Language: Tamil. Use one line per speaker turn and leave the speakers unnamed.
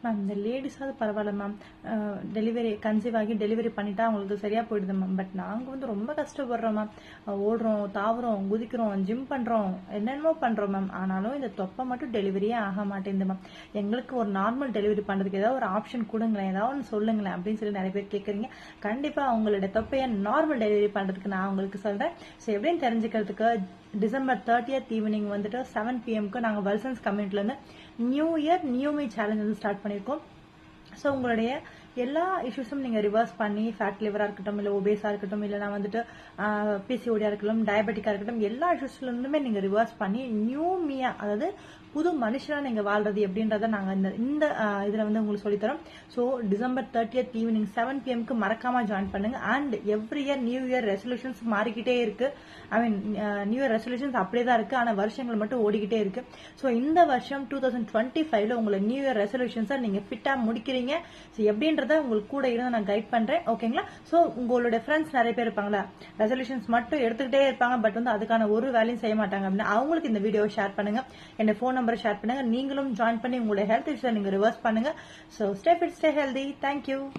மேம் இந்த லேடிஸாவது பரவாயில்ல மேம், டெலிவரி கன்சீவ் ஆகி டெலிவரி பண்ணிட்டா அவங்களுக்கு சரியா போயிடுது மேம். பட் நாங்கள் வந்து ரொம்ப கஷ்டப்படுறோம் மேம். ஓடுறோம், தாவுறோம், குதிக்கிறோம், ஜிம் பண்ணுறோம், என்னென்னமோ பண்ணுறோம் மேம். ஆனாலும் இந்த தொப்பை மட்டும் டெலிவரியே ஆக மாட்டேங்குது மேம். எங்களுக்கு ஒரு நார்மல் டெலிவரி பண்ணுறதுக்கு ஏதாவது ஒரு ஆப்ஷன் கொடுங்களேன், ஏதாவது ஒன்று சொல்லுங்களேன் அப்படின்னு சொல்லி நிறைய பேர் கேட்குறீங்க. கண்டிப்பாக அவங்களோட தொப்பையை நார்மல் டெலிவரி பண்ணுறதுக்கு நான் உங்களுக்கு சொல்கிறேன். ஸோ எப்படின்னு தெரிஞ்சுக்கிறதுக்கு டிசம்பர் 30th ஈவினிங் வந்துட்டு 7 PM நாங்கள் வல்சன்ஸ் கம்யூனிட்டிலேருந்து new year new me challenge வந்து ஸ்டார்ட் பண்ணியிருக்கோம். ஸோ உங்களுடைய எல்லா இஷ்யூஸும் நீங்கள் ரிவர்ஸ் பண்ணி, ஃபேட் லிவராக இருக்கட்டும், இல்லை ஒபேஸாக இருக்கட்டும், இல்லைனா வந்துட்டு பிசிஓடியாக இருக்கட்டும், டயபெட்டிக்காக இருக்கட்டும், எல்லா இஷ்யூஸ்லேருந்துமே நீங்கள் ரிவர்ஸ் பண்ணி நியூ மீயா, அதாவது புது மனுஷனாக நீங்கள் வாழ்றது எப்படின்றத நாங்கள் இந்த இதில் வந்து உங்களுக்கு சொல்லித்தரோம். So December 30th evening 7 PM மறக்காமல் ஜாயின் பண்ணுங்க. And every year new year resolutions மாறிக்கிட்டே இருக்கு. I mean new year resolutions அப்படியே தான் இருக்கு, ஆனால் வருஷங்கள் மட்டும் ஓடிக்கிட்டே இருக்கு. ஸோ இந்த வருஷம் 2025 உங்களை நியூ இயர் ரெசல்யூஷன்ஸை நீங்கள் ஃபிட்டாக முடிக்கிறீங்க. ஸோ எப்படின்றத உங்களுக்கு கூட இருந்து நான் கைட் பண்றேன். ஓகேங்களா? ஸோ உங்களோட ஃப்ரெண்ட்ஸ் நிறைய பேர் இருப்பாங்களா, ரெசல்யூஷன்ஸ் மட்டும் எடுத்துக்கிட்டே இருப்பாங்க, பட் வந்து அதுக்கான ஒரு வேலையும் செய்ய மாட்டாங்க அப்படின்னா அவங்களுக்கு இந்த வீடியோவை ஷேர் பண்ணுங்க, என்னோட ஃபோன் நம்பரை ஷேர் பண்ணுங்க. நீங்களும் ஜாயின் பண்ணி உங்களோட ஹெல்த் இஷ்யூஸை நீங்க ரிவர்ஸ் பண்ணுங்க. So stay fit, stay healthy. Thank you.